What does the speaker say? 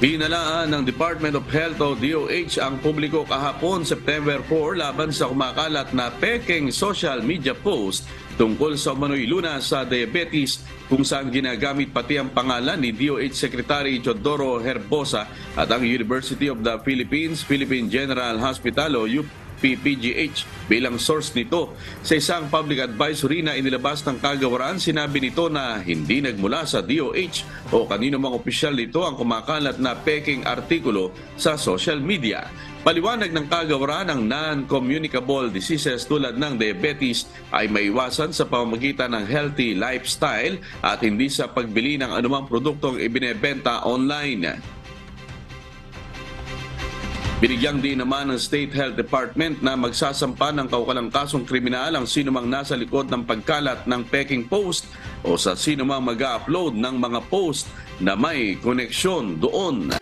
Hinalaan ng Department of Health o DOH ang publiko kahapon September 4 laban sa kumakalat na peking social media post tungkol sa umano'y lunas sa diabetes kung saan ginagamit pati ang pangalan ni DOH Secretary Teodoro Herbosa at ang University of the Philippines, Philippine General Hospital o UPPGH bilang source nito. Sa isang public advisory na inilabas ng kagawaran, sinabi nito na hindi nagmula sa DOH o kanino mang opisyal nito ang kumakalat na peking artikulo sa social media. Paliwanag ng kagawaran, ang non-communicable diseases tulad ng diabetes ay maiwasan sa pamamagitan ng healthy lifestyle at hindi sa pagbili ng anumang produktong ibinebenta online. Binigyang din naman ng State Health Department na magsasampa ng kaukalang kasong kriminal ang sinumang nasa likod ng pagkalat ng peking post o sa sinumang mag-upload ng mga post na may koneksyon doon.